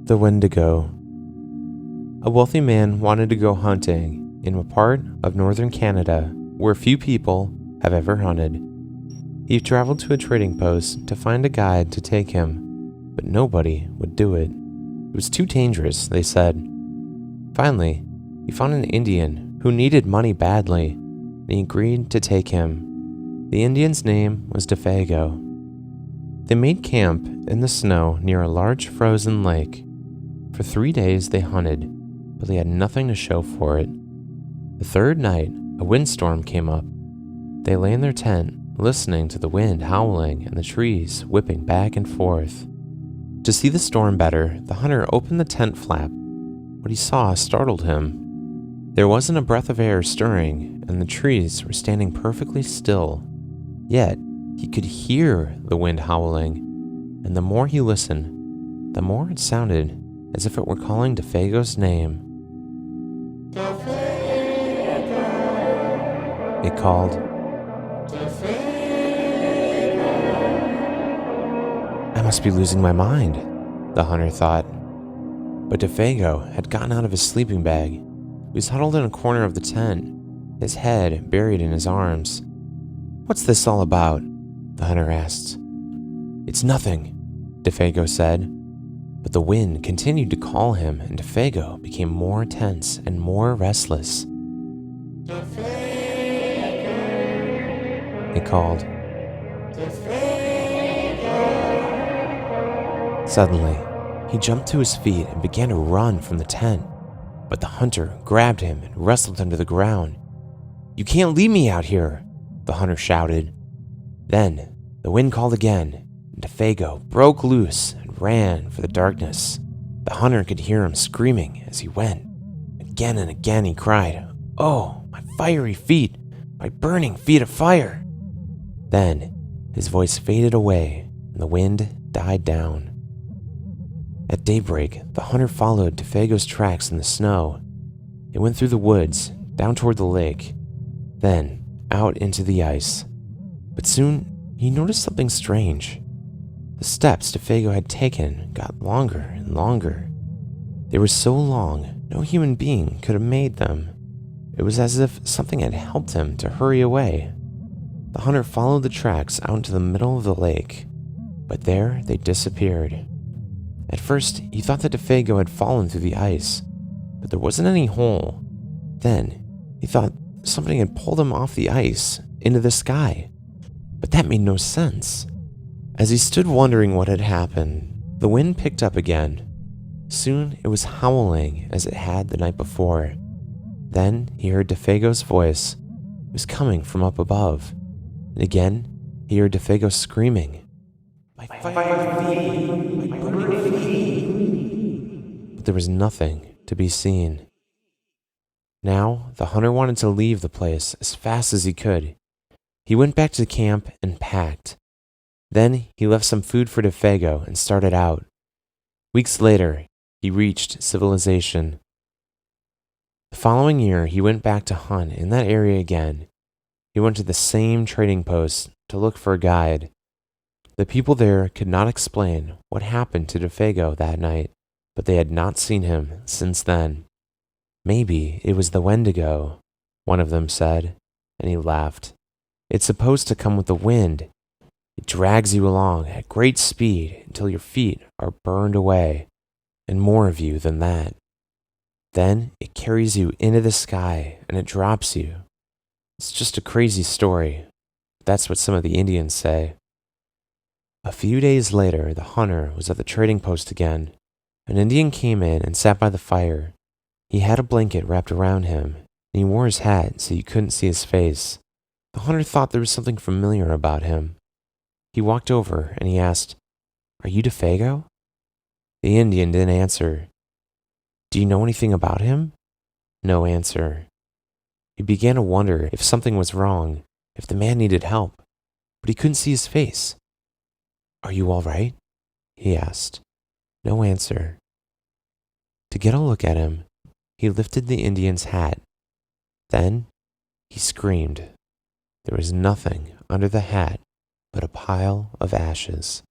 The Wendigo. A wealthy man wanted to go hunting in a part of northern Canada where few people have ever hunted. He traveled to a trading post to find a guide to take him, but nobody would do it. It was too dangerous, they said. Finally, he found an Indian who needed money badly, and he agreed to take him. The Indian's name was Defago. They made camp in the snow near a large frozen lake. For 3 days they hunted, but they had nothing to show for it. The third night, a windstorm came up. They lay in their tent, listening to the wind howling and the trees whipping back and forth. To see the storm better, the hunter opened the tent flap. What he saw startled him. There wasn't a breath of air stirring, and the trees were standing perfectly still. Yet, he could hear the wind howling, and the more he listened, the more it sounded as if it were calling Defago's name. It called. I must be losing my mind, the hunter thought. But Defago had gotten out of his sleeping bag. He was huddled in a corner of the tent, his head buried in his arms. What's this all about? The hunter asked. It's nothing, Defago said. But the wind continued to call him, and Defago became more tense and more restless. It called. Suddenly, he jumped to his feet and began to run from the tent. But the hunter grabbed him and wrestled him to the ground. You can't leave me out here, the hunter shouted. Then, the wind called again, and Defago broke loose and ran for the darkness. The hunter could hear him screaming as he went. Again and again he cried, "Oh, my fiery feet, my burning feet of fire!" Then, his voice faded away and the wind died down. At daybreak, the hunter followed Defago's tracks in the snow. They went through the woods, down toward the lake, then out into the ice. But soon, he noticed something strange. The steps Defago had taken got longer and longer. They were so long, no human being could have made them. It was as if something had helped him to hurry away. The hunter followed the tracks out into the middle of the lake, but there they disappeared. At first, he thought that Defago had fallen through the ice, but there wasn't any hole. Then, he thought something had pulled him off the ice into the sky, but that made no sense. As he stood wondering what had happened, the wind picked up again. Soon, it was howling as it had the night before. Then, he heard Defago's voice. It was coming from up above. And again, he heard Defago screaming, "My fire feet! My burning feet!" But there was nothing to be seen. Now, the hunter wanted to leave the place as fast as he could. He went back to camp and packed. Then, he left some food for Defago and started out. Weeks later, he reached civilization. The following year, he went back to hunt in that area again. He went to the same trading post to look for a guide. The people there could not explain what happened to Defago that night, but they had not seen him since then. Maybe it was the Wendigo, one of them said, and he laughed. It's supposed to come with the wind. It drags you along at great speed until your feet are burned away, and more of you than that. Then it carries you into the sky and it drops you. It's just a crazy story. That's what some of the Indians say. A few days later, the hunter was at the trading post again. An Indian came in and sat by the fire. He had a blanket wrapped around him, and he wore his hat so you couldn't see his face. The hunter thought there was something familiar about him. He walked over and he asked, "Are you Defago?" The Indian didn't answer. "Do you know anything about him?" No answer. He began to wonder if something was wrong, if the man needed help, but he couldn't see his face. "Are you all right?" he asked. No answer. To get a look at him, he lifted the Indian's hat. Then he screamed. There was nothing under the hat but a pile of ashes.